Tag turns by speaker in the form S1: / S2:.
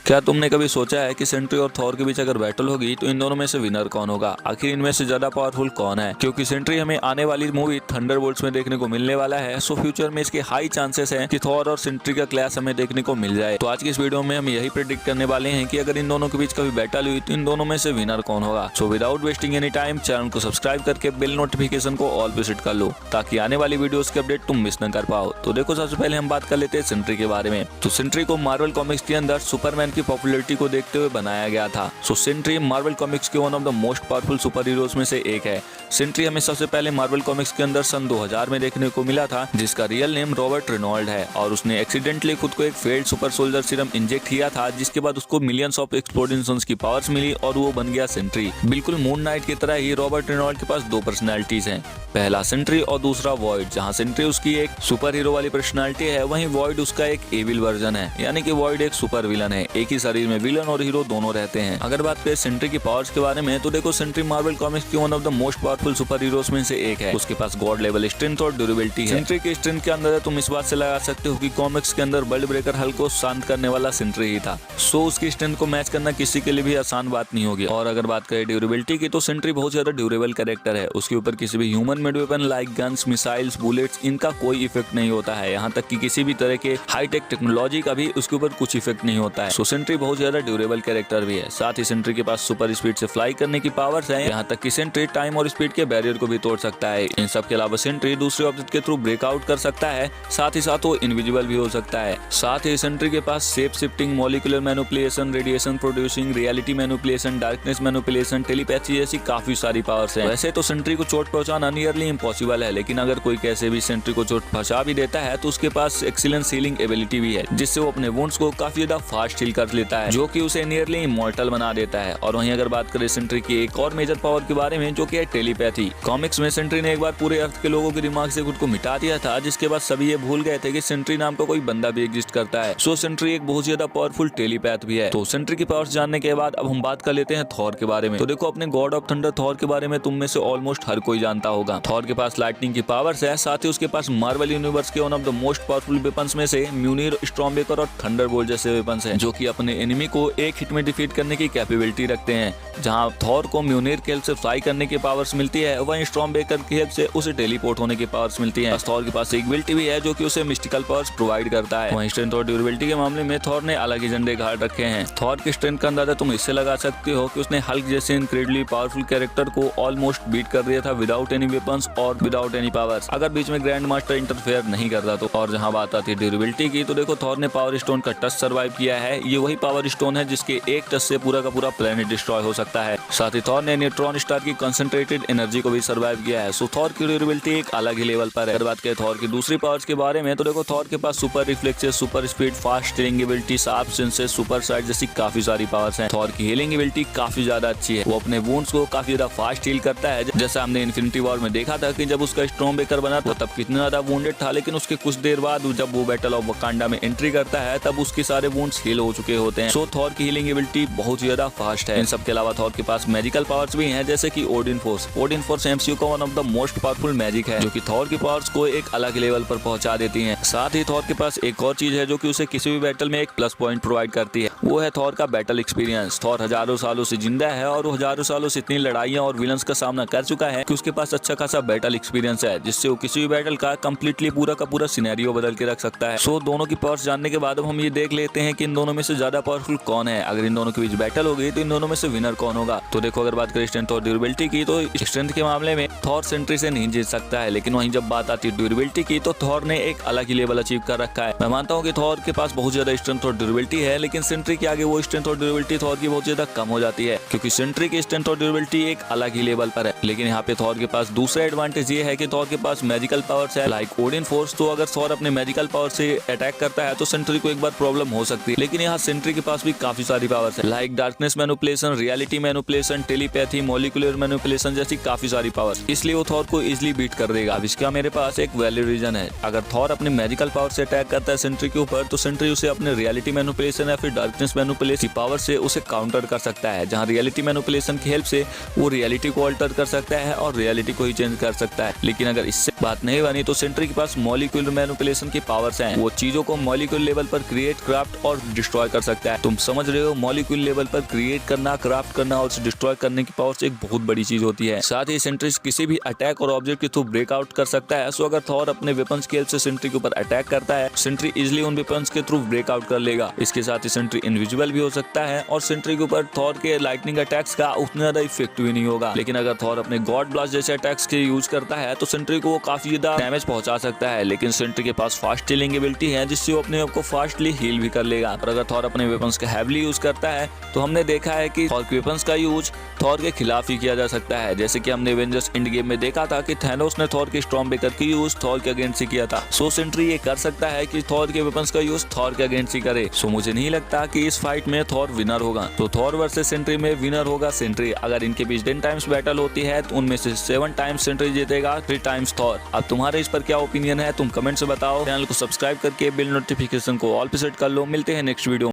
S1: क्या तुमने कभी सोचा है कि सेंट्री और थॉर के बीच अगर बैटल होगी तो इन दोनों में से विनर कौन होगा? आखिर इनमें से ज्यादा पावरफुल कौन है? क्योंकि सेंट्री हमें आने वाली मूवी थंडरबोल्ट्स में देखने को मिलने वाला है, सो फ्यूचर में इसके हाई चांसेस हैं कि थॉर और सेंट्री का क्लैश हमें देखने को मिल जाए। तो आज की इस वीडियो में हम यही प्रेडिक्ट करने वाले हैं कि अगर इन दोनों के बीच कभी बैटल हुई तो इन दोनों में से विनर कौन होगा। So without wasting any time channel को सब्सक्राइब करके बेल नोटिफिकेशन को ऑल पे सेट कर लो ताकि आने वाली वीडियोस के अपडेट तुम मिस न कर पाओ। तो देखो, सबसे पहले हम बात कर लेते हैं सेंट्री के बारे में। तो सेंट्री को मार्वल कॉमिक्स के अंदर सुपरमैन की पॉपुलैरिटी को देखते हुए बनाया गया था। सो सेंट्री मार्वल कॉमिक्स के one of the most powerful super heroes में से एक है। सेंट्री हमें सबसे पहले मार्वल कॉमिक्स के अंदर सन 2000 में देखने को मिला था, जिसका रियल नेम रॉबर्ट रेनॉल्ड है और उसने एक्सीडेंटली खुद को एक failed super soldier serum inject किया था, जिसके बाद उसको मिलियंस ऑफ एक्सप्लोजन्स की पावर्स मिली और वो बन गया सेंट्री। बिल्कुल मून नाइट की तरह ही रॉबर्ट रेनॉल्ड के पास दो पर्सनैलिटीज हैं, पहला सेंट्री और दूसरा वॉइड। जहां सेंट्री उसकी एक सुपर हीरो वाली पर्सनैलिटी है, वहीं वॉइड उसका एक एविल वर्जन है, यानी कि वॉइड एक सुपर विलन है। एक ही शरीर में विलन और हीरो दोनों रहते हैं। अगर बात करें सेंट्री की पावर्स के बारे में तो देखो, सेंट्री मार्वल कॉमिक्स की one of the most powerful super heroes में से एक है। उसके पास गॉड लेवल स्ट्रेंथ और ड्यूरेबिलिटी है। सेंट्री की स्ट्रेंथ के अंदर तुम इस बात से लगा सकते हो कि कॉमिक्स के अंदर वर्ल्ड ब्रेकर हल्क को शांत करने वाला सेंट्री ही था। सो उसकी स्ट्रेंथ को मैच करना किसी के लिए भी आसान बात नहीं होगी। और अगर बात करें ड्यूरेबिलिटी की तो सेंट्री बहुत ज्यादा ड्यूरेबल कैरेक्टर है। उसके ऊपर किसी भी human made weapon like guns, missiles, bullets, इनका कोई इफेक्ट नहीं होता है। यहाँ तक कि किसी भी तरह के हाईटेक टेक्नोलॉजी का भी उसके ऊपर कुछ इफेक्ट नहीं होता है। सो सेंट्री बहुत ज्यादा ड्यूरेबल कैरेक्टर भी है। साथ ही सेंट्री के पास सुपर स्पीड से फ्लाई करने की पावर्स है। यहाँ तक कि सेंट्री टाइम और स्पीड के बैरियर को भी तोड़ सकता है। इन सब के अलावा सेंट्री दूसरे ऑब्जेक्ट के थ्रू ब्रेकआउट कर सकता है, साथ ही साथ वो इनविजिबल भी हो सकता है। साथ ही सेंट्री के पास shape shifting, molecular manipulation, radiation producing, reality manipulation, darkness manipulation, telepathy जैसी काफी सारी पावर्स है। वैसे तो सेंट्री को चोट पहुंचाना नियरली इम्पॉसिबल है, लेकिन अगर कोई कैसे भी सेंट्री को चोट पहुंचा भी देता है तो उसके पास एक्सीलेंट हीलिंग एबिलिटी भी है, जिससे वो अपने वुंड्स को काफी ज्यादा फास्ट हील कर लेता है, जो कि उसे नियरली इमॉर्टल बना देता है। और वहीं अगर बात करें सेंट्री की एक और मेजर पावर के बारे में, जो कि है टेलीपैथी। कॉमिक्स में सेंट्री ने एक बार पूरे अर्थ के लोगों के दिमाग से खुद को मिटा दिया था, जिसके बाद सभी ये भूल गए थे कि सेंट्री नाम का कोई बंदा भी एग्जिस्ट करता है। सो सेंट्री एक बहुत ज्यादा पावरफुल टेलीपैथ भी है। तो सेंट्री की पावर्स जानने के बाद अब हम बात कर लेते हैं थॉर के बारे में। तो देखो, अपने गॉड ऑफ थंडर थॉर के बारे में तुम में से ऑलमोस्ट हर कोई जानता होगा। थॉर के पास लाइटनिंग की पावर्स है, साथ ही उसके पास मार्वल यूनिवर्स के one of the most powerful weapons में से म्यूनिर, स्टॉर्मब्रेकर और थंडरबोल्ट जैसे वेपन्स हैं, जो कि अपने एनिमी को एक हिट में डिफीट करने की कैपेबिलिटी रखते हैं। जहां थॉर को म्यूनिर की हेल्प से फ्लाई करने की पावर्स मिलती है, वहीं स्टॉर्मब्रेकर की हेल्प से उसे टेलीपोर्ट होने की पावर्स मिलती है। थॉर के पास एक एबिलिटी भी है जो कि उसे मिस्टिकल पावर्स प्रोवाइड करता है। वहीं स्ट्रेंथ और ड्यूरेबिलिटी के मामले में थॉर ने अलग ही झंडे गाड़ रखे हैं। थॉर की स्ट्रेंथ का अंदाजा तुम इससे लगा सकते हो कि उसने हल्क जैसे इनक्रेडिबली पावरफुल कैरेक्टर को ऑलमोस्ट बीट कर दिया था विदाउट एनी वेपन्स और विदाउट एनी पावर्स, अगर बीच में ग्रैंड मास्टर इंटरफेयर नहीं करता तो। और जहां बात आती है ड्यूरेबिलिटी की तो देखो, थॉर ने पावर स्टोन का टच सर्वाइव किया है। ये वही पावर स्टोन है जिसके एक टच से पूरा का पूरा प्लेनेट डिस्ट्रॉय हो सकता है। साथ ही थॉर ने न्यूट्रॉन स्टार की कंसंट्रेटेड एनर्जी को भी सर्वाइव किया है। सो थॉर की ड्यूरेबिलिटी एक अलग ही लेवल पर है। अगर बात करें थॉर की दूसरी पावर्स के बारे में तो देखो, थॉर के पास super reflexes, super speed, fast healing ability, sharp senses, super sight जैसी काफी सारी पावर्स हैं। थॉर की हीलिंग एबिलिटी काफी ज्यादा अच्छी है। वो अपने वुंड्स को काफी ज्यादा फास्ट हील करता है। जैसा हमने इन्फिनिटी वॉर में देखा था कि जब उसका स्टॉर्मब्रेकर बना था तब कितना ज्यादा वुंडेड था, लेकिन उसके कुछ देर बाद जब वो बैटल ऑफ वकांडा में एंट्री करता है तब उसके सारे वुंड्स हील हो चुके होते हैं। सो थॉर की हीलिंग एबिलिटी बहुत ज्यादा फास्ट है। इन सब के अलावा थॉर के पास मैजिकल पावर्स भी हैं, जैसे कि Odin force. Odin force MCU का one of the most powerful magic है, जो कि थॉर की पावर्स को एक अलग लेवल पर पहुंचा देती हैं। साथ ही थॉर के पास एक और चीज है जो कि उसे किसी भी बैटल में एक प्लस पॉइंट प्रोवाइड करती है, वो है थॉर का बैटल एक्सपीरियंस। थॉर हजारों सालों से जिंदा है और हजारों सालों से इतनी लड़ाइयां और विलन्स का सामना कर चुका है कि उसके पास अच्छा खासा बैटल एक्सपीरियंस है, जिससे वो किसी भी बैटल का कंप्लीटली पूरा का पूरा सिनेरियो बदल के रख सकता है। सो दोनों की पावर्स जानने के बाद अब हम ये देख लेते हैं कि इन दोनों में से ज्यादा पावरफुल कौन है। अगर इन दोनों के बीच बैटल होगी तो इन दोनों में से विनर कौन होगा। तो देखो, अगर बात करें स्ट्रेंथ और ड्यूरेबिलिटी की तो स्ट्रेंथ के मामले में थॉर सेंट्री से नहीं जीत सकता है, लेकिन वहीं जब बात आती है ड्यूरेबिलिटी की तो थॉर ने एक अलग ही लेवल अचीव कर रखा है। मैं मानता हूँ कि थॉर के पास बहुत ज्यादा स्ट्रेंथ और ड्यूरेबिलिटी है, लेकिन सेंट्री के आगे वो स्ट्रेंथ और ड्यूरेबिलिटी थॉर की बहुत ज्यादा कम हो जाती है, क्योंकि सेंट्री की स्ट्रेंथ और ड्यूरेबिलिटी एक अलग ही लेवल पर है। लेकिन यहाँ पे थॉर के पास दूसरा एडवांटेज ये है कि थॉर के पास मैजिकल पावर्स है लाइक ओडिन फोर्स। तो अगर थॉर अपने मैजिकल पावर से अटैक करता है तो सेंट्री को एक बार प्रॉब्लम हो सकती है, लेकिन यहाँ सेंट्री के पास भी काफी सारी पावर्स है like darkness manipulation, reality manipulation, telepathy, molecular manipulation जैसी काफी सारी पावर्स, इसलिए वो थॉर को इजिली बीट कर देगा। अब इसका मेरे पास एक वैलिड रीजन है। अगर थॉर अपने मैजिकल पावर से अटैक करता है सेंट्री के ऊपर तो सेंट्री उसे अपने रियलिटी मैनिपुलेशन या फिर डार्कनेस मैनिपुलेशन पावर से उसे काउंटर कर सकता है। जहाँ रियलिटी मैनिपुलेशन की हेल्प से वो रियलिटी को अल्टर कर सकता है और रियलिटी को ही चेंज कर सकता है। लेकिन अगर इससे बात नहीं बनी तो सेंट्री के पास मॉलिक्यूलर मैनिपुलेशन की पावर्स हैं। वो चीजों को मॉलिक्यूल लेवल पर क्रिएट, क्राफ्ट और डिस्ट्रॉय कर सकता है। तुम समझ रहे हो, मॉलिक्यूल लेवल पर क्रिएट करना, क्राफ्ट करना और डिस्ट्रॉय करने की पावर्स एक बहुत बड़ी चीज होती है। साथ ही सेंट्री किसी भी अटैक और ऑब्जेक्ट के थ्रू ब्रेकआउट कर सकता है। सो अगर थॉर अपने वेपन्स की हेल्प से सेंट्री के ऊपर अटैक करता है, सेंट्री इजिली उन वेपन्स के थ्रू ब्रेकआउट कर लेगा। इसके साथ ही सेंट्री इनविजिबल भी हो सकता है और सेंट्री के ऊपर थॉर के लाइटनिंग अटैक्स का उतना ज्यादा इफेक्ट भी नहीं होगा। लेकिन अगर थॉर अपने गॉड ब्लास्ट जैसे अटैक्स के यूज करता है तो सेंट्री को वो काफी ज्यादा डैमेज पहुंचा सकता है। लेकिन सेंट्री के पास फास्ट हीलिंग एबिलिटी है जिससे वो अपने आप को फास्टली हील भी कर लेगा। और अगर थॉर अपने वेपन्स का हैवीली यूज करता है तो हमने देखा है कि थॉर के वेपन्स का यूज थॉर के खिलाफ ही किया जा सकता है। जैसे कि हमने एवेंजर्स एंड गेम में देखा था कि थैनोस ने थॉर के स्टॉर्म ब्रेकर की यूज थॉर के अगेंस्ट ही किया था। सो सेंट्री ये कर सकता है कि थॉर के वेपन्स का यूज थॉर के अगेंस्ट ही करे। सो मुझे नहीं लगता कि इस फाइट में थॉर विनर होगा। तो थॉर वर्सेस सेंट्री में विनर होगा सेंट्री। अगर इनके बीच 10 टाइम्स बैटल होती है तो उनमें से 7 टाइम्स सेंट्री जीतेगा, 3 टाइम्स थॉर। अब तुम्हारे इस पर क्या ओपिनियन है तुम कमेंट से बताओ। चैनल को सब्सक्राइब करके बिल नोटिफिकेशन को ऑल पे सेट कर लो। मिलते हैं नेक्स्ट वीडियो।